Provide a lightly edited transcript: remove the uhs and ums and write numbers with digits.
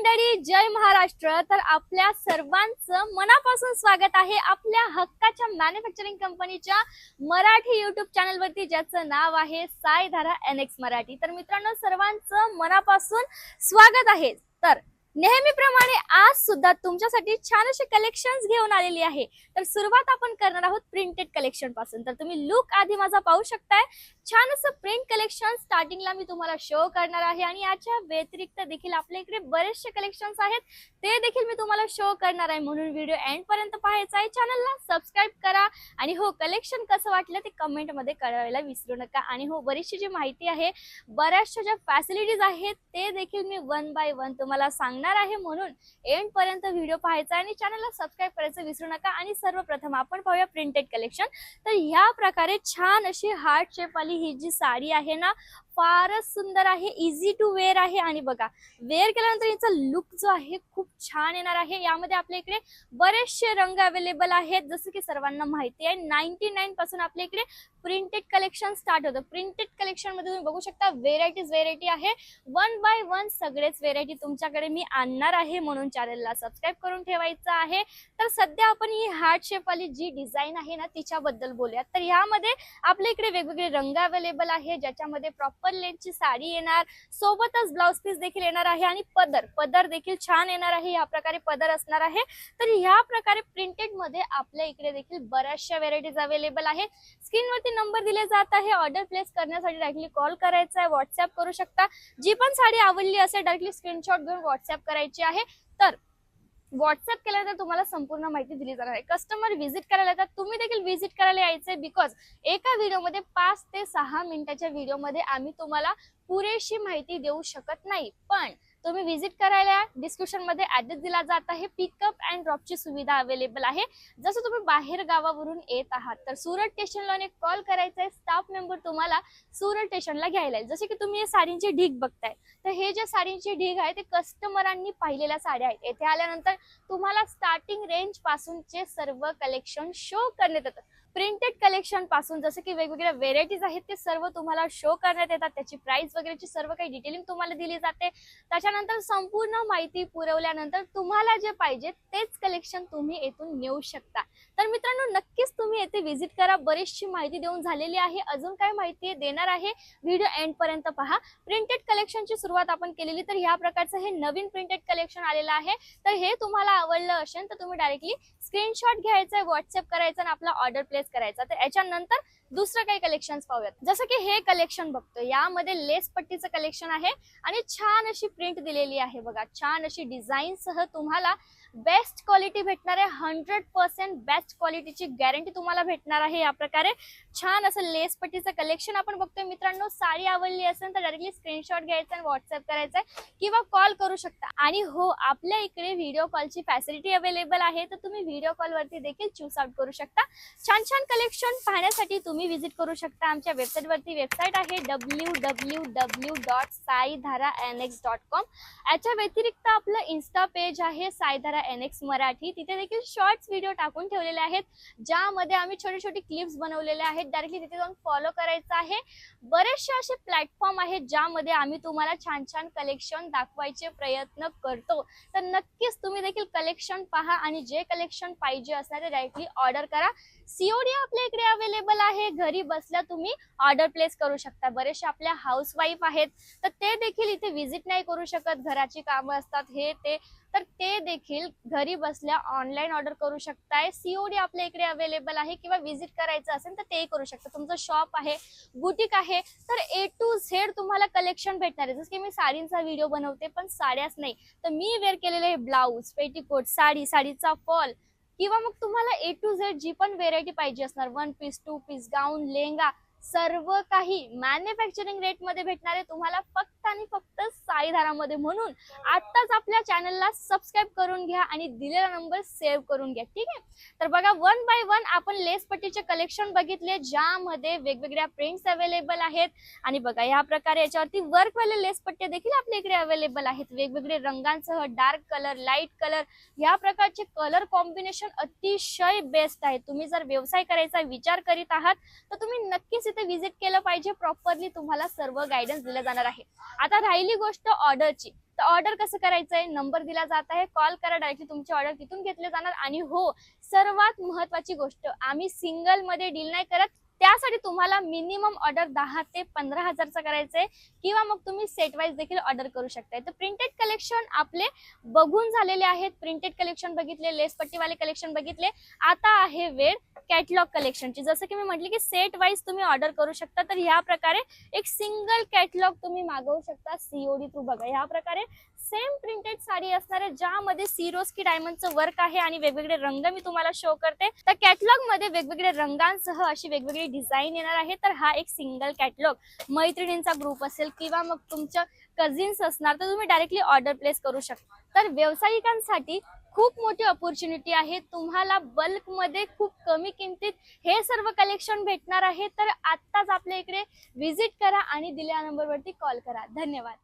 मंडळी, जय महाराष्ट्र. तर आपल्या सर्वांचं मनापासून स्वागत आहे आपल्या हक्काच्या मॅन्युफॅक्चरिंग कंपनीच्या मराठी युट्यूब चॅनल वरती, ज्याचं नाव आहे साईधारा एनएक्स मराठी. तर मित्रांनो, सर्वांचं मनापासून स्वागत आहे. तर नेहमीप्रमाणे आज सुद्धा तुमच्यासाठी छान असे कलेक्शन्स घेऊन आलेली आहे. तर सुरुवात आपण करणार आहोत प्रिंटेड कलेक्शन पासून. तर तुम्ही लुक आधी माझा पाहू शकताय. छान असं प्रिंट कलेक्शन स्टार्टिंगला मी तुम्हाला शो करणार आहे आणि याच्या व्यतिरिक्त देखील आपल्या इकडे बरेचसे कलेक्शन्स आहेत, ते देखील मी तुम्हाला शो करणार आहे. म्हणून व्हिडिओ एंड पर्यंत पाहायचा आहे. चॅनलला सबस्क्राईब करा आणि हो, कलेक्शन कसं वाटलं ते कमेंट मध्ये कळवायला विसरू नका. आणि हो, बरीचशी जी माहिती आहे, बऱ्याचशा ज्या फॅसिलिटीज आहेत, ते देखील मी वन बाय वन तुम्हाला सांगणार आहे. म्हणून एंड पर्यंत व्हिडिओ पाहायचा आणि चॅनलला सबस्क्राईब करायचं विसरू नका. आणि सर्वप्रथम आपण पाहूया प्रिंटेड कलेक्शन. तर ह्या प्रकारे छान अशी हार्ट शेप वाली ही जी साडी आहे ना, फारच सुंदर आहे, इझी टू वेअर आहे. आणि बघा, वेअर केल्यानंतर याचा लुक जो आहे खूप छान येणार आहे. यामध्ये आपल्या इकडे बरेचसे रंग अवेलेबल आहेत. जसं की सर्वांना माहिती आहे, 99 पासून आपल्या इकडे प्रिंटेड कलेक्शन स्टार्ट होतं. प्रिंटेड कलेक्शन मध्ये तुम्ही बघू शकता व्हेरायटी आहे. वन बाय वन सगळेच व्हेरायटी तुमच्याकडे मी आणणार आहे. म्हणून चॅनलला सबस्क्राईब करून ठेवायचं आहे. तर सध्या आपण ही हार्ट शेप वाली जी डिझाईन आहे ना, तिच्याबद्दल बोलूयात. तर यामध्ये आपल्या इकडे वेगवेगळे रंग अवेलेबल आहे, ज्याच्यामध्ये प्रॉपर लेंथची साडी येणार, सोबतच ब्लाउज पीस देखील येणार आहे आणि पदर देखील छान येणार आहे. या प्रकारे पदर असणार आहे. तर ह्या प्रकारे प्रिंटेड मध्ये आपल्या इकडे देखील बऱ्याचशा व्हेरायटीज अवेलेबल आहे. स्क्रीनवरती नंबर दिले जात आहे. ऑर्डर प्लेस करण्यासाठी डायरेक्टली कॉल करायचा आहे, व्हॉट्सअप करू शकता. जी पण साडी आवडली असेल डायरेक्टली स्क्रीनशॉट घेऊन व्हॉट्सअप करायची आहे. तर व्हॉट्सअप केल्यानंतर तुम्हाला संपूर्ण माहिती दिली जाणार आहे. कस्टमर व्हिजिट करायला येतात, तुम्ही देखील व्हिजिट करायला यायचंय. बिकॉज एका व्हिडिओमध्ये 5 ते 6 मिनिटाच्या व्हिडिओमध्ये आम्ही तुम्हाला पुरेशी माहिती देऊ शकत नाही. पण तुम्ही व्हिजिट करायला डिस्क्रिप्शन मध्ये ऍड्रेस दिला जात आहे. पिकअप अँड ड्रॉपची सुविधा अवेलेबल आहे. जसं तुम्ही बाहेर गावावरून येत आहात तर सुरत स्टेशनला एक कॉल करायचा आहे. स्टाफ मेंबर तुम्हाला सुरत स्टेशनला घ्यायला येईल. जसे की तुम्ही हे साडींची ढीग बघताय, तर हे जे साडींची ढीग आहे ते कस्टमरांनी पाहिलेल्या साड्या आहेत. येथे आल्यानंतर तुम्हाला स्टार्टिंग रेंज पासूनचे सर्व कलेक्शन शो करण्यात येतात. प्रिंटेड कलेक्शन पासून जसं की वेगवेगळ्या व्हेरायटीज आहेत, ते सर्व तुम्हाला शो करण्यात येतात. त्याची प्राइस वगैरेची सर्व काही डिटेलिंग तुम्हाला दिली जाते. त्याच्यानंतर संपूर्ण माहिती पुरवल्यानंतर तुम्हाला जे पाहिजे तेच कलेक्शन तुम्ही येथून नेऊ शकता. तर मित्रांनो, नक्कीच तुम्ही येथे व्हिजिट करा. बरीचशी माहिती देऊन झालेली आहे. अजून काय माहिती देणार आहे, व्हिडिओ एंड पर्यंत पहा. प्रिंटेड कलेक्शनची सुरुवात आपण केलेली. तर ह्या प्रकारचं हे नवीन प्रिंटेड कलेक्शन आलेलं आहे. तर हे तुम्हाला आवडलं असेल तर तुम्ही डायरेक्टली स्क्रीनशॉट घ्यायचा, व्हॉट्सअप करायचा आणि आपला ऑर्डर प्लेस करायचा. तर याच्यानंतर दुसरं काही कलेक्शन पाहूयात. जसं की हे कलेक्शन बघतो, यामध्ये लेस पट्टीचं कलेक्शन आहे आणि छान अशी प्रिंट दिलेली आहे. बघा, छान अशी डिझाईन सह तुम्हाला बेस्ट क्वालिटी भेटणार आहे. 100% बेस्ट क्वालिटीची गॅरंटी तुम्हाला भेटणार आहे. या प्रकारे छान असं लेस पट्टीचं कलेक्शन आपण बघतोय. मित्रांनो, साडी आवडली असेल तर डायरेक्टली स्क्रीनशॉट घ्यायचा आणि व्हॉट्सअप करायचा किंवा कॉल करू शकता. आणि हो, आपल्या इकडे व्हिडिओ कॉलची फॅसिलिटी अवेलेबल आहे. तर तुम्ही व्हिडिओ कॉल वरती देखील चूज आउट करू शकता. छान छान कलेक्शन पाहण्यासाठी तुम्ही व्हिजिट करू शकता आमच्या वेबसाईट वरती. वेबसाईट आहे www.saidharaNX.com. याच्या व्यतिरिक्त आपलं इन्स्टा पेज आहे साईधारा एनएक्स मराठी. तिथे देखील शॉर्ट्स व्हिडिओ टाकून ठेवलेले आहेत, ज्यामध्ये आम्ही छोटे छोटे क्लिप्स बनवलेले आहेत. डायरेक्टली तिथे जाऊन फॉलो करायचं आहे. बरेचसे असे प्लॅटफॉर्म आहेत ज्यामध्ये आम्ही तुम्हाला छान छान कलेक्शन दाखवायचे प्रयत्न करतो. तर नक्कीच तुम्ही देखील कलेक्शन पहा आणि जे कलेक्शन पाहिजे असणार ते डायरेक्टली ऑर्डर करा. सीओडी आपल्या इकडे अवेलेबल आहे. घरी बसल्या तुम्ही ऑर्डर प्लेस करू शकता. बरेचसे आपल्या हाऊसवाईफ आहेत, तर ते देखील इथे व्हिजिट नाही करू शकत, घराची कामं असतात हे ते, तर ते देखील घरी बसल्या ऑनलाईन ऑर्डर करू शकताय. सीओडी आपल्या इकडे अवेलेबल आहे. किंवा व्हिजिट करायचं असेल तर तेही करू शकता. तुमचं शॉप आहे, बुटीक आहे, तर A to Z तुम्हाला कलेक्शन भेटणार आहे. जसं की मी साडींचा व्हिडिओ बनवते, पण साड्याच नाही, तर मी वेअर केलेले ब्लाऊज, पेटीकोट, साडीचा फॉल, किंवा मग तुम्हाला A to Z जी पण व्हेरायटी पाहिजे असणार, 1 पीस, 2 पीस, गाऊन, लेहंगा, सर्व काही मॅन्युफॅक्चरिंग रेट मध्ये भेटणार आहे तुम्हाला फक्त आणि फक्त साईधारामध्ये. म्हणून आताच आपल्या चॅनलला सबस्क्राईब करून घ्या आणि दिलेला नंबर सेव्ह करून घ्या. ठीक आहे. तर बघा, वन बाय वन आपण लेस पट्टीचे कलेक्शन बघितले, ज्यामध्ये वेगवेगळ्या प्रिंट्स अवेलेबल आहेत. आणि बघा, या प्रकारे याच्यावरती वर्क वाले लेस पट्टे देखील आपल्या इकडे अवेलेबल आहेत. वेगवेगळे रंगांसह डार्क कलर, लाईट कलर, या प्रकारचे कलर कॉम्बिनेशन अतिशय बेस्ट आहे. तुम्ही जर व्यवसाय करायचा विचार करीत आहात तर तुम्ही नक्कीच इथे व्हिजिट केलं पाहिजे. प्रॉपरली तुम्हाला सर्व गायडन्स दिलं जाणार आहे. आता राहिली गोष्ट ऑर्डरची. तर ऑर्डर कसं करायचंय, नंबर दिला जात आहे, कॉल करा, डायरेक्टली तुमची ऑर्डर तिथून घेतली जाणार. आणि हो, सर्वात महत्वाची गोष्ट, आम्ही सिंगल मध्ये डील नाही करत. त्यासाठी तुम्हाला मिनिमम ऑर्डर 10 ते 15,000चा करायचंय किंवा मग तुम्ही सेट वाईज देखील ऑर्डर करू शकताय. तर प्रिंटेड कलेक्शन आपले बघून झालेले आहेत. प्रिंटेड कलेक्शन बघितले, लेस पट्टीवाले कलेक्शन बघितले. आता आहे वेळ कॅटलॉग कलेक्शनची. जसं की मी म्हटले की सेट वाईज तुम्ही ऑर्डर करू शकता. तर ह्या प्रकारे एक सिंगल कॅटलॉग तुम्ही मागवू शकता सीओडी थ्रू. बघा ह्या प्रकारे सेम प्रिंटेड साडी असणार आहे, ज्यामध्ये सिरोस्की डायमंडचं वर्क आहे आणि वेगवेगळे रंग मी तुम्हाला शो करते. तर कॅटलॉग मध्ये वेगवेगळे रंगांसह अशी वेगवेगळी डिझाईन येणार आहे. तर हा एक सिंगल कॅटलॉग, मैत्रिणींचा ग्रुप असेल किंवा मग तुमच्या कझिन्स असणार, तर तुम्ही डायरेक्टली ऑर्डर प्लेस करू शकता. तर व्यावसायिकांसाठी खूप मोठी ऑपॉर्च्युनिटी आहे. तुम्हाला बल्क मध्ये खूप कमी किमतीत हे सर्व कलेक्शन भेटणार आहे. तर आत्ताच आपल्या इकडे व्हिजिट करा आणि दिलेल्या नंबरवरती कॉल करा. धन्यवाद.